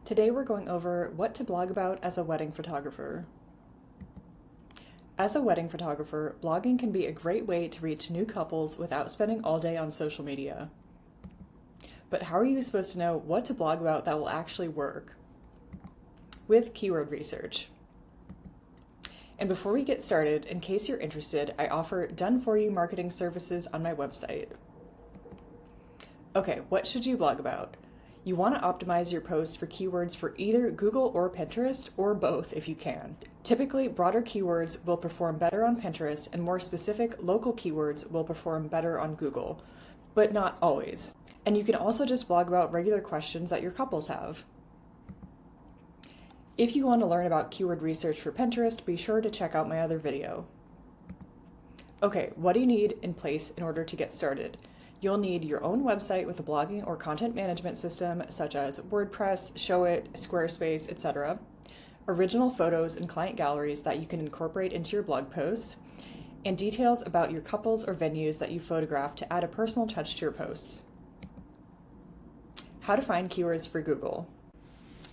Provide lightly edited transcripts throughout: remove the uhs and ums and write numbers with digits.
Today we're going over what to blog about as a wedding photographer. As a wedding photographer, blogging can be a great way to reach new couples without spending all day on social media. But how are you supposed to know what to blog about that will actually work? With keyword research. And before we get started, in case you're interested, I offer done-for-you marketing services on my website. Okay, what should you blog about? You want to optimize your posts for keywords for either Google or Pinterest, or both if you can. Typically, broader keywords will perform better on Pinterest, and more specific local keywords will perform better on Google, but not always. And you can also just blog about regular questions that your couples have. If you want to learn about keyword research for Pinterest, be sure to check out my other video. Okay, what do you need in place in order to get started? You'll need your own website with a blogging or content management system such as WordPress, Showit, Squarespace, etc. Original photos and client galleries that you can incorporate into your blog posts, and details about your couples or venues that you photograph to add a personal touch to your posts. How to find keywords for Google.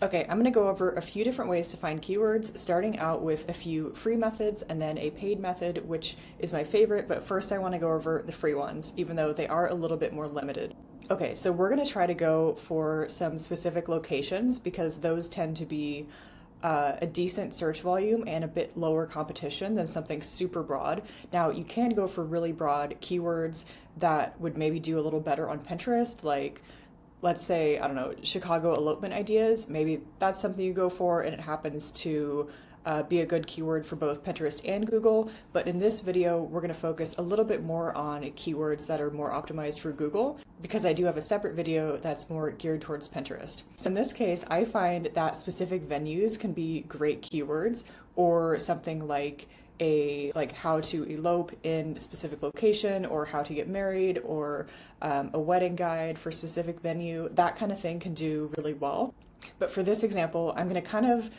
Okay, I'm going to go over a few different ways to find keywords, starting out with a few free methods and then a paid method, which is my favorite, but first I want to go over the free ones, even though they are a little bit more limited. Okay, so we're going to try to go for some specific locations because those tend to be a decent search volume and a bit lower competition than something super broad. Now, you can go for really broad keywords that would maybe do a little better on Pinterest, like let's say, I don't know, Chicago elopement ideas. Maybe that's something you go for and it happens to be a good keyword for both Pinterest and Google. But in this video, we're going to focus a little bit more on keywords that are more optimized for Google, because I do have a separate video that's more geared towards Pinterest. So in this case, I find that specific venues can be great keywords, or something like how to elope in a specific location, or how to get married, or a wedding guide for a specific venue. That kind of thing can do really well. But for this example, I'm going to kind of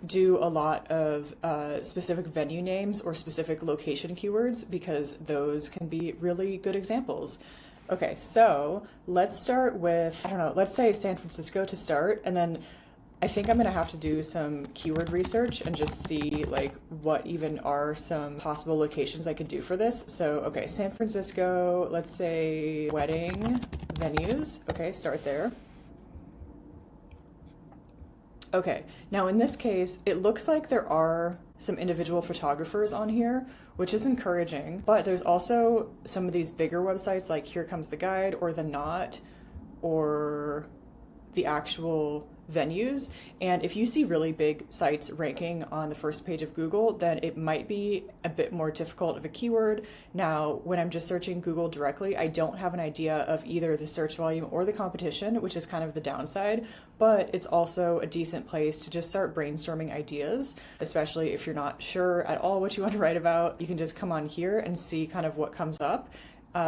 do a lot of specific venue names or specific location keywords, because those can be really good examples. Okay, so let's start with, I don't know, let's say San Francisco to start, and then I think I'm going to have to do some keyword research and just see like what even are some possible locations I could do for this. So, okay, San Francisco, let's say wedding venues. Okay, start there. Okay, now in this case, it looks like there are some individual photographers on here, which is encouraging, but there's also some of these bigger websites like Here Comes the Guide, or The Knot, or the actual venues. And if you see really big sites ranking on the first page of Google, then it might be a bit more difficult of a keyword. Now, when I'm just searching Google directly, I don't have an idea of either the search volume or the competition, which is kind of the downside, but it's also a decent place to just start brainstorming ideas, especially if you're not sure at all what you want to write about. You can just come on here and see kind of what comes up.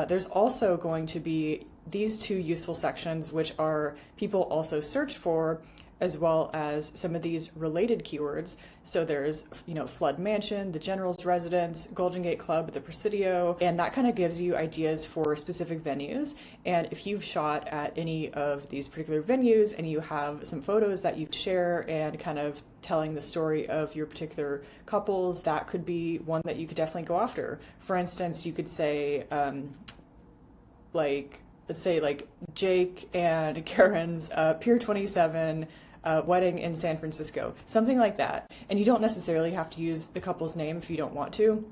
There's also going to be these two useful sections, which are people also search for, as well as some of these related keywords. So there's, Flood Mansion, the General's Residence, Golden Gate Club, the Presidio, and that kind of gives you ideas for specific venues. And if you've shot at any of these particular venues and you have some photos that you share and kind of telling the story of your particular couples, that could be one that you could definitely go after. For instance, you could say, let's say like Jake and Karen's Pier 27 wedding in San Francisco, something like that. And you don't necessarily have to use the couple's name if you don't want to.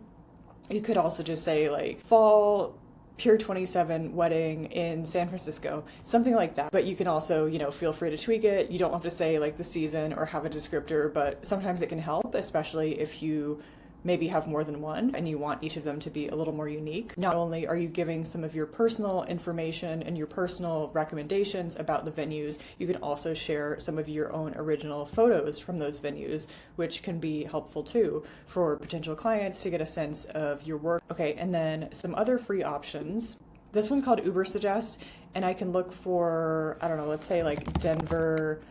You could also just say like Fall Pier 27 wedding in San Francisco, something like that. But you can also, feel free to tweak it. You don't have to say like the season or have a descriptor, but sometimes it can help, especially if you maybe have more than one and you want each of them to be a little more unique. Not only are you giving some of your personal information and your personal recommendations about the venues, you can also share some of your own original photos from those venues, which can be helpful too for potential clients to get a sense of your work. Okay, and then some other free options. This one's called Ubersuggest, and I can look for, I don't know, let's say like Denver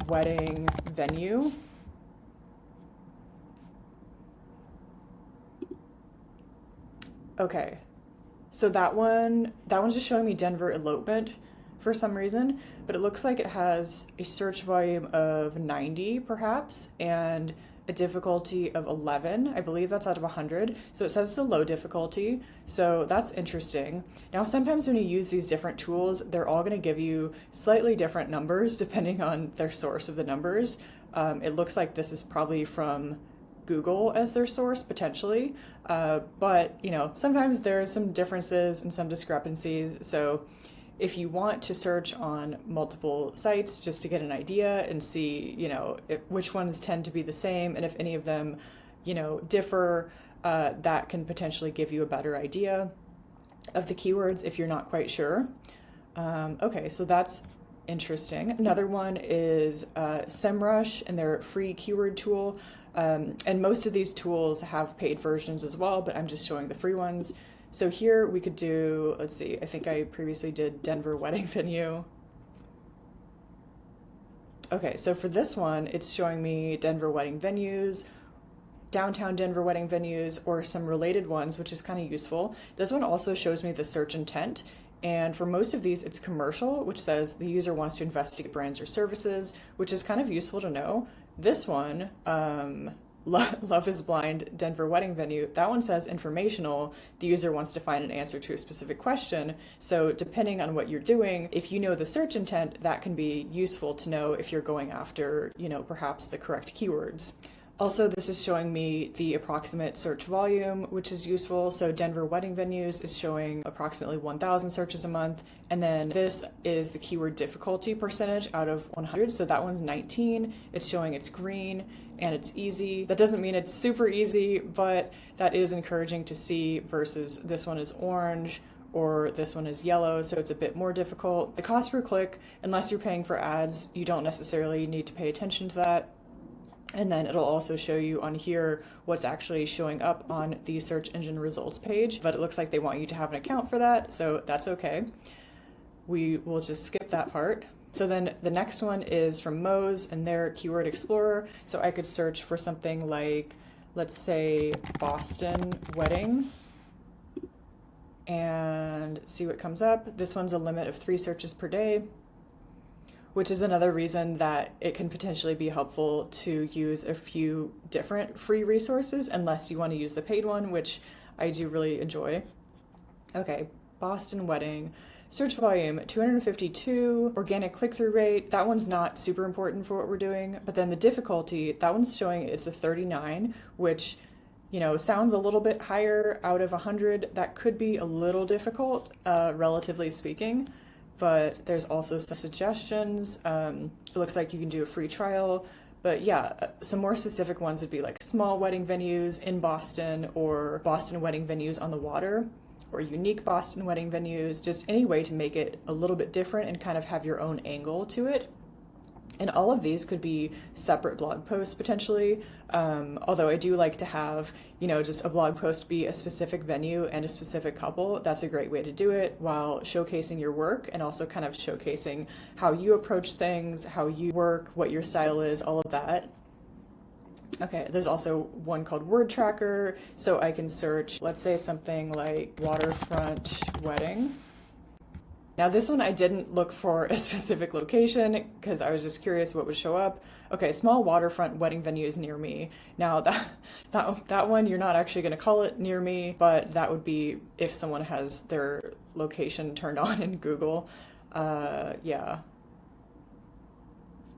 wedding venue. Okay, so that one's just showing me Denver elopement, for some reason, but it looks like it has a search volume of 90 perhaps, and a difficulty of 11. I believe that's out of 100. So it says it's a low difficulty. So that's interesting. Now, sometimes when you use these different tools, they're all going to give you slightly different numbers depending on their source of the numbers. It looks like this is probably from Google as their source potentially. But, you know, sometimes there are some differences and some discrepancies. So if you want to search on multiple sites just to get an idea and see, you know, which ones tend to be the same, and if any of them, you know, differ, that can potentially give you a better idea of the keywords if you're not quite sure. Okay, so that's interesting. Another one is SEMrush and their free keyword tool. And most of these tools have paid versions as well, but I'm just showing the free ones. So here we could do, let's see, I think I previously did Denver wedding venue. Okay, so for this one, it's showing me Denver wedding venues, downtown Denver wedding venues, or some related ones, which is kind of useful. This one also shows me the search intent. And for most of these, it's commercial, which says the user wants to investigate brands or services, which is kind of useful to know. This one, Love is Blind Denver wedding venue, that one says informational. The user wants to find an answer to a specific question. So depending on what you're doing, if you know the search intent, that can be useful to know if you're going after, you know, perhaps the correct keywords. Also, this is showing me the approximate search volume, which is useful. So Denver wedding venues is showing approximately 1,000 searches a month. And then this is the keyword difficulty percentage out of 100. So that one's 19. It's showing it's green and it's easy. That doesn't mean it's super easy, but that is encouraging to see versus this one is orange or this one is yellow, so it's a bit more difficult. The cost per click, unless you're paying for ads, you don't necessarily need to pay attention to that. And then it'll also show you on here what's actually showing up on the search engine results page, but it looks like they want you to have an account for that, so that's okay. We will just skip that part. So then the next one is from Moz and their Keyword Explorer. So I could search for something like, let's say, Boston wedding, and see what comes up. This one's a limit of 3 searches per day, which is another reason that it can potentially be helpful to use a few different free resources unless you want to use the paid one, which I do really enjoy. Okay, Boston wedding. Search volume, 252. Organic click-through rate, that one's not super important for what we're doing. But then the difficulty, that one's showing it's a 39, which, you know, sounds a little bit higher out of 100. That could be a little difficult, relatively speaking. But there's also some suggestions. It looks like you can do a free trial. But yeah, some more specific ones would be like small wedding venues in Boston, or Boston wedding venues on the water, or unique Boston wedding venues, just any way to make it a little bit different and kind of have your own angle to it. And all of these could be separate blog posts potentially, although I do like to have, you know, just a blog post be a specific venue and a specific couple. That's a great way to do it while showcasing your work and also kind of showcasing how you approach things, how you work, what your style is, all of that. Okay, there's also one called Word Tracker, so I can search, let's say something like waterfront wedding. Now this one I didn't look for a specific location because I was just curious what would show up. Okay, small waterfront wedding venues near me. Now that one, you're not actually going to call it near me, but that would be if someone has their location turned on in Google. Yeah.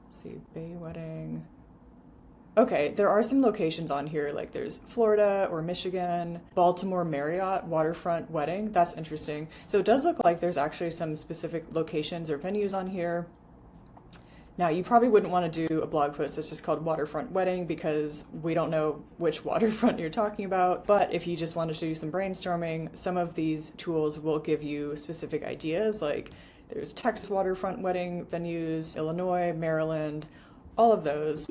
Let's see, Bay wedding. Okay, there are some locations on here, like there's Florida or Michigan, Baltimore Marriott waterfront wedding. That's interesting. So it does look like there's actually some specific locations or venues on here. Now, you probably wouldn't want to do a blog post that's just called waterfront wedding because we don't know which waterfront you're talking about. But if you just wanted to do some brainstorming, some of these tools will give you specific ideas, like there's Texas waterfront wedding venues, Illinois, Maryland, all of those.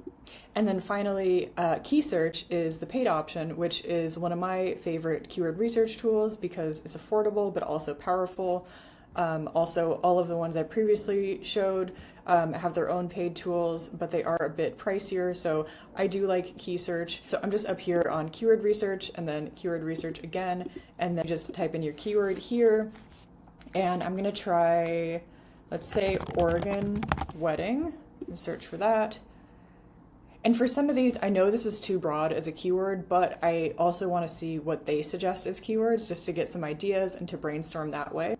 And then finally, Key Search is the paid option, which is one of my favorite keyword research tools because it's affordable but also powerful. Also, all of the ones I previously showed have their own paid tools, but they are a bit pricier. So I do like Key Search. So I'm just up here on keyword research and then keyword research again, and then just type in your keyword here. And I'm going to try, let's say Oregon wedding, and search for that. And for some of these, I know this is too broad as a keyword, but I also want to see what they suggest as keywords just to get some ideas and to brainstorm that way.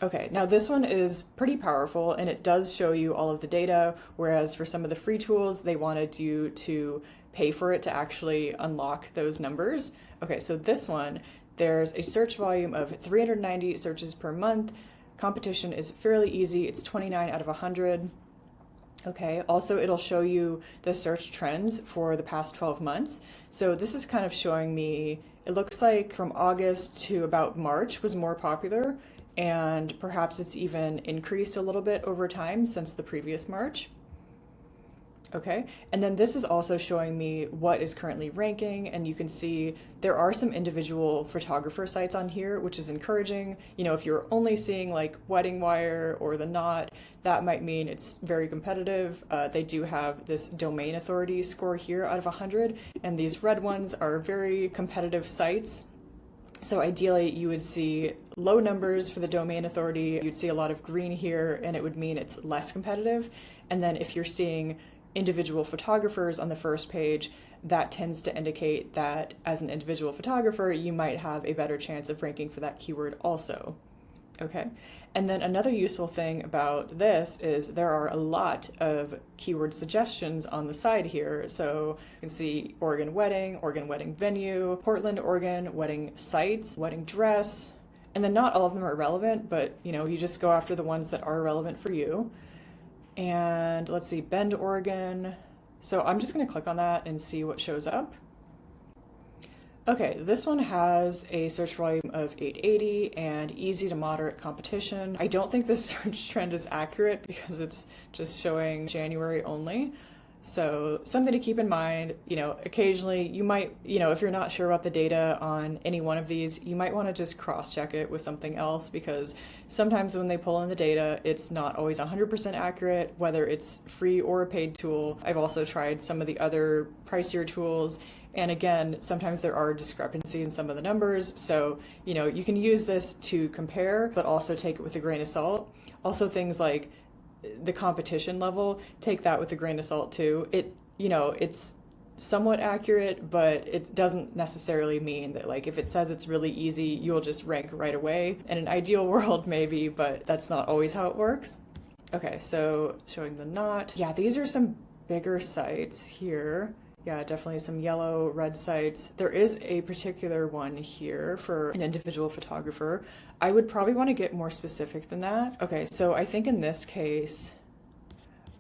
Okay, now this one is pretty powerful and it does show you all of the data, whereas for some of the free tools, they wanted you to pay for it to actually unlock those numbers. Okay, so this one, there's a search volume of 390 searches per month. Competition is fairly easy. It's 29 out of 100. Okay, also it'll show you the search trends for the past 12 months. So this is kind of showing me, it looks like from August to about March was more popular, and perhaps it's even increased a little bit over time since the previous March. Okay, and then this is also showing me what is currently ranking, and you can see there are some individual photographer sites on here, which is encouraging. You know, if you're only seeing like Wedding Wire or The Knot, that might mean it's very competitive. They do have this domain authority score here out of 100, and these red ones are very competitive sites. So ideally you would see low numbers for the domain authority, you'd see a lot of green here, and it would mean it's less competitive. And then if you're seeing individual photographers on the first page, that tends to indicate that as an individual photographer, you might have a better chance of ranking for that keyword also. Okay, and then another useful thing about this is there are a lot of keyword suggestions on the side here. So you can see Oregon wedding venue, Portland, Oregon, wedding sites, wedding dress, and then not all of them are relevant, but you know, you just go after the ones that are relevant for you. And let's see, Bend, Oregon. So I'm just going to click on that and see what shows up. Okay, this one has a search volume of 880 and easy to moderate competition. I don't think this search trend is accurate because it's just showing January only. So something to keep in mind, you know, occasionally you might, you know, if you're not sure about the data on any one of these, you might want to just cross-check it with something else, because sometimes when they pull in the data, it's not always 100% accurate, whether it's free or a paid tool. I've also tried some of the other pricier tools, and again, sometimes there are discrepancies in some of the numbers. So, you know, you can use this to compare, but also take it with a grain of salt. Also things like the competition level, take that with a grain of salt too. It, you know, it's somewhat accurate, but it doesn't necessarily mean that, like, if it says it's really easy, you'll just rank right away. In an ideal world, maybe, but that's not always how it works. Okay, so showing The Knot. Yeah, these are some bigger sites here. Yeah, definitely some yellow, red sites. There is a particular one here for an individual photographer. I would probably want to get more specific than that. Okay, so I think in this case,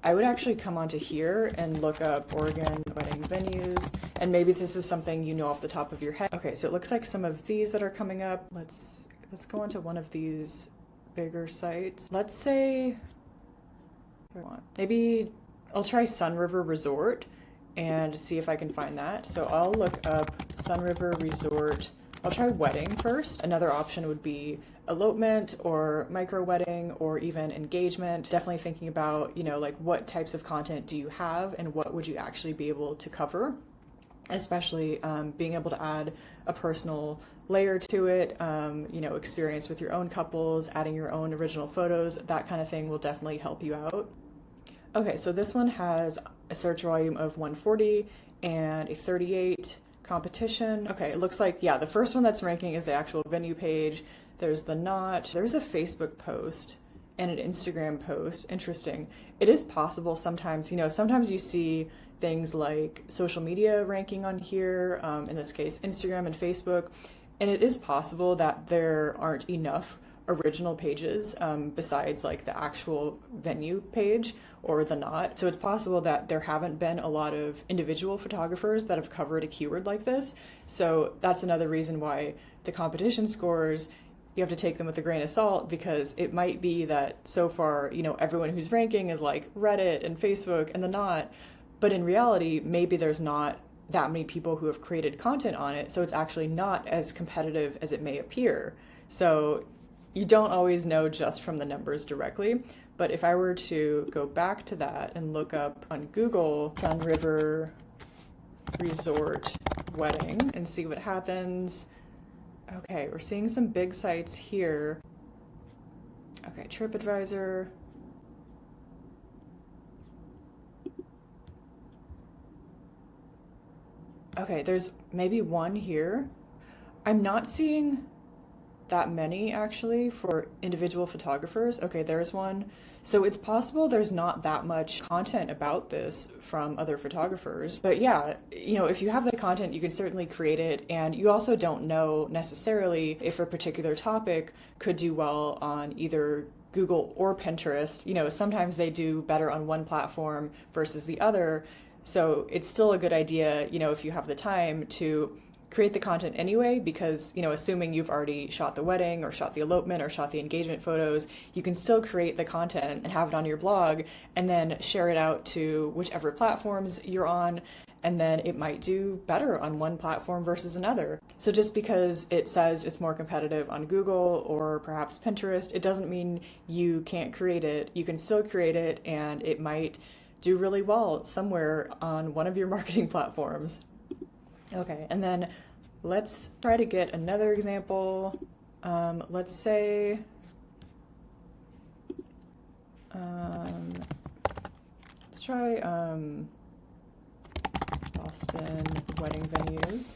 I would actually come onto here and look up Oregon wedding venues, and maybe this is something you know off the top of your head. Okay, so it looks like some of these that are coming up. Let's go onto one of these bigger sites. Let's say, maybe I'll try Sunriver Resort and see if I can find that. So I'll look up Sunriver Resort. I'll try wedding first. Another option would be elopement or micro wedding or even engagement. Definitely thinking about, you know, like what types of content do you have and what would you actually be able to cover, especially being able to add a personal layer to it, you know, experience with your own couples, adding your own original photos, that kind of thing will definitely help you out. Okay, so this one has a search volume of 140 and a 38 competition. Okay, it looks like, yeah, the first one that's ranking is the actual venue page. There's The Knot. There's a Facebook post and an Instagram post. Interesting. It is possible sometimes, you know, sometimes you see things like social media ranking on here, in this case, Instagram and Facebook, and it is possible that there aren't enough original pages besides like the actual venue page or The Knot. So it's possible that there haven't been a lot of individual photographers that have covered a keyword like this. So that's another reason why the competition scores, you have to take them with a grain of salt, because it might be that so far, you know, everyone who's ranking is like Reddit and Facebook and The Knot, but in reality, maybe there's not that many people who have created content on it, so it's actually not as competitive as it may appear. So you don't always know just from the numbers directly, but if I were to go back to that and look up on Google Sunriver Resort wedding and see what happens. Okay, we're seeing some big sites here. Okay, TripAdvisor. Okay, there's maybe one here. I'm not seeing that many actually for individual photographers. Okay, there's one. So it's possible there's not that much content about this from other photographers. But yeah, if you have the content, you can certainly create it. And you also don't know necessarily if a particular topic could do well on either Google or Pinterest. Sometimes they do better on one platform versus the other. So it's still a good idea, if you have the time to create the content anyway, because, assuming you've already shot the wedding or shot the elopement or shot the engagement photos, you can still create the content and have it on your blog and then share it out to whichever platforms you're on. And then it might do better on one platform versus another. So just because it says it's more competitive on Google or perhaps Pinterest, it doesn't mean you can't create it. You can still create it and it might do really well somewhere on one of your marketing platforms. Okay, and then let's try to get another example. Let's say, let's try Boston wedding venues.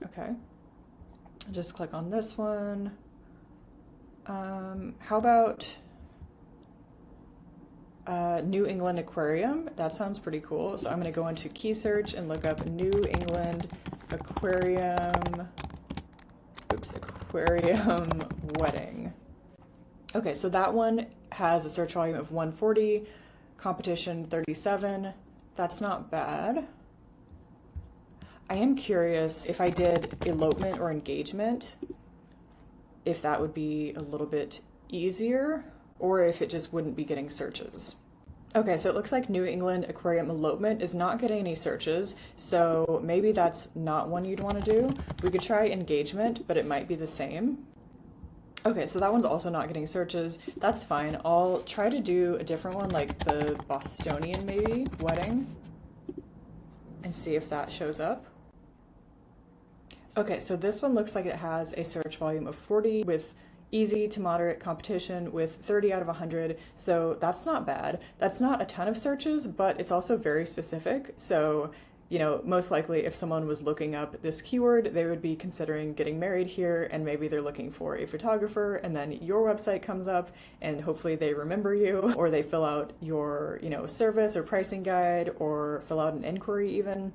Okay, just click on this one. How about New England Aquarium? That sounds pretty cool. So I'm going to go into key search and look up New England Aquarium, aquarium wedding. Okay, so that one has a search volume of 140, competition 37. That's not bad. I am curious if I did elopement or engagement, if that would be a little bit easier, or if it just wouldn't be getting searches. Okay, so it looks like New England Aquarium elopement is not getting any searches, so maybe that's not one you'd want to do. We could try engagement, but it might be the same. Okay, so that one's also not getting searches. That's fine. I'll try to do a different one, like the Bostonian maybe, wedding, and see if that shows up. Okay, so this one looks like it has a search volume of 40 with easy to moderate competition with 30 out of 100, so that's not bad. That's not a ton of searches, but it's also very specific. So, most likely if someone was looking up this keyword, they would be considering getting married here, and maybe they're looking for a photographer, and then your website comes up, and hopefully they remember you, or they fill out your, service or pricing guide, or fill out an inquiry even.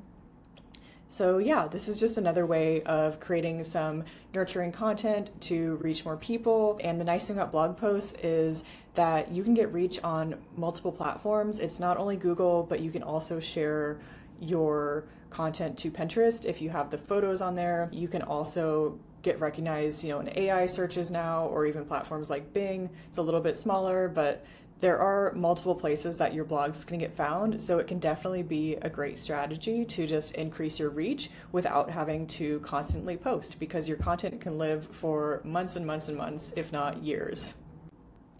So yeah, this is just another way of creating some nurturing content to reach more people. And the nice thing about blog posts is that you can get reach on multiple platforms. It's not only Google, but you can also share your content to Pinterest if you have the photos on there. You can also get recognized, in AI searches now, or even platforms like Bing. It's a little bit smaller, but there are multiple places that your blog's going to get found, so it can definitely be a great strategy to just increase your reach without having to constantly post, because your content can live for months and months and months, if not years.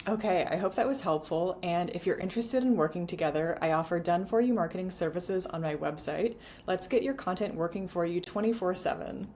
Okay, I hope that was helpful, and if you're interested in working together, I offer done-for-you marketing services on my website. Let's get your content working for you 24/7.